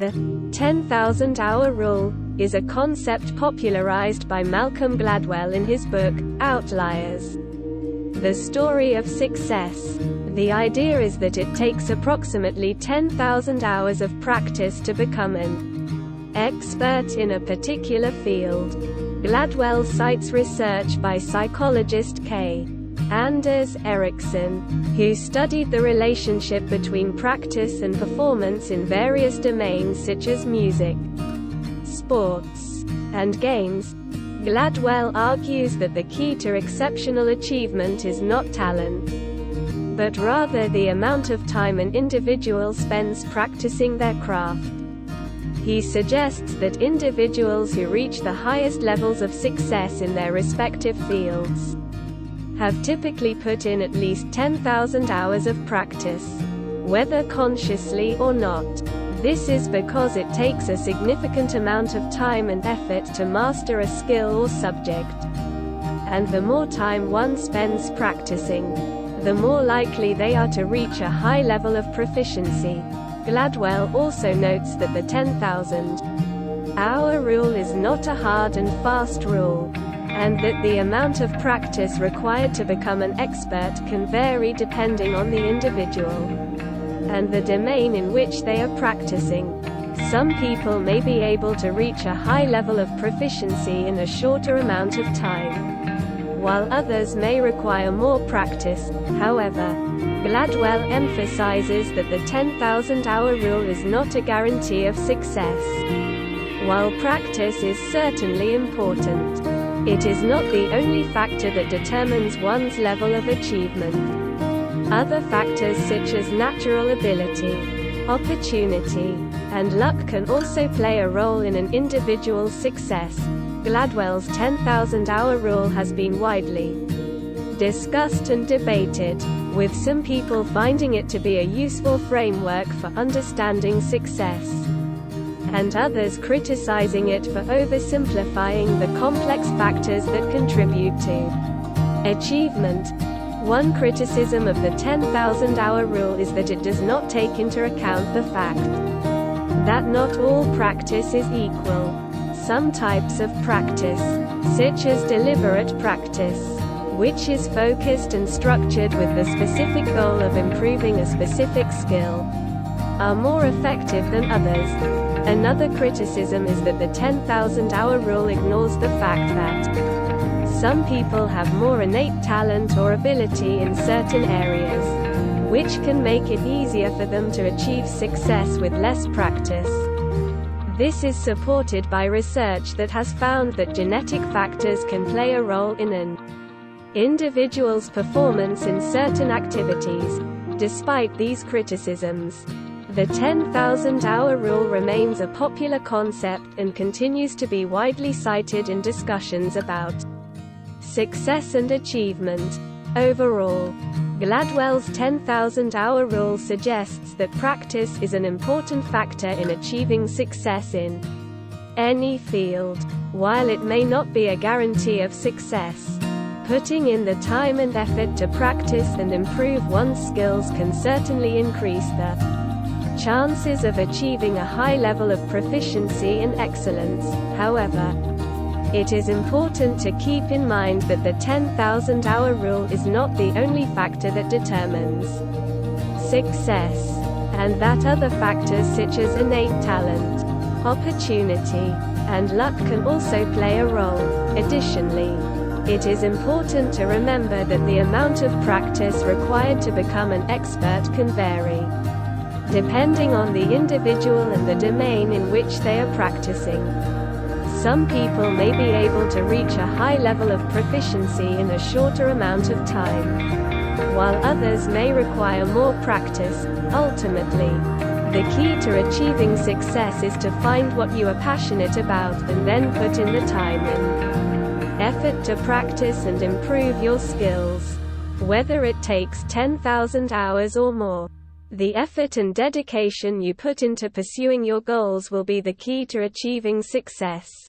The 10,000-hour rule is a concept popularized by Malcolm Gladwell in his book, Outliers: The Story of Success. The idea is that it takes approximately 10,000 hours of practice to become an expert in a particular field. Gladwell cites research by psychologist K. Anders Ericsson, who studied the relationship between practice and performance in various domains such as music, sports, and games. Gladwell argues that the key to exceptional achievement is not talent, but rather the amount of time an individual spends practicing their craft. He suggests that individuals who reach the highest levels of success in their respective fields have typically put in at least 10,000 hours of practice, whether consciously or not. This is because it takes a significant amount of time and effort to master a skill or subject. And the more time one spends practicing, the more likely they are to reach a high level of proficiency. Gladwell also notes that the 10,000-hour rule is not a hard and fast rule, and that the amount of practice required to become an expert can vary depending on the individual and the domain in which they are practicing. Some people may be able to reach a high level of proficiency in a shorter amount of time, while others may require more practice. However, Gladwell emphasizes that the 10,000-hour rule is not a guarantee of success. While practice is certainly important, it is not the only factor that determines one's level of achievement. Other factors such as natural ability, opportunity, and luck can also play a role in an individual's success. Gladwell's 10,000-hour rule has been widely discussed and debated, with some people finding it to be a useful framework for understanding success, and others criticizing it for oversimplifying the complex factors that contribute to achievement. One criticism of the 10,000-hour rule is that it does not take into account the fact that not all practice is equal. Some types of practice, such as deliberate practice, which is focused and structured with the specific goal of improving a specific skill, are more effective than others. Another criticism is that the 10,000-hour rule ignores the fact that some people have more innate talent or ability in certain areas, which can make it easier for them to achieve success with less practice. This is supported by research that has found that genetic factors can play a role in an individual's performance in certain activities. Despite these criticisms, the 10,000-hour rule remains a popular concept and continues to be widely cited in discussions about success and achievement. Overall, Gladwell's 10,000-hour rule suggests that practice is an important factor in achieving success in any field. While it may not be a guarantee of success, putting in the time and effort to practice and improve one's skills can certainly increase the chances of achieving a high level of proficiency and excellence. However, it is important to keep in mind that the 10,000-hour rule is not the only factor that determines success, and that other factors such as innate talent, opportunity, and luck can also play a role. Additionally, it is important to remember that the amount of practice required to become an expert can vary, depending on the individual and the domain in which they are practicing. Some people may be able to reach a high level of proficiency in a shorter amount of time, while others may require more practice. Ultimately, the key to achieving success is to find what you are passionate about and then put in the time and effort to practice and improve your skills. Whether it takes 10,000 hours or more, the effort and dedication you put into pursuing your goals will be the key to achieving success.